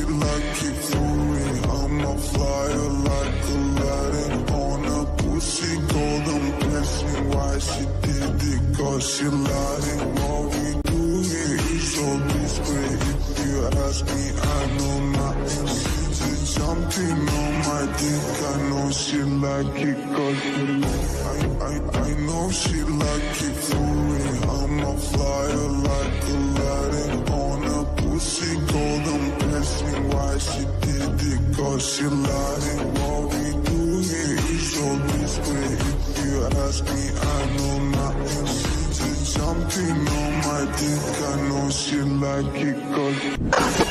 like it for me. I'm a flyer like Aladdin on a pussy golden blessing. Why she did it? Cause she lied. And what we do here is so discreet. If you ask me, I know nothing. She's jumping on my dick. I know she like it cause she I know she like it for me. I'm a flyer like Aladdin on a pussy golden blessing. Why she did it? Cause she lied. And what we do here is so discreet. If you ask me, I know nothing. She's jumping on my dick. I know she like it cause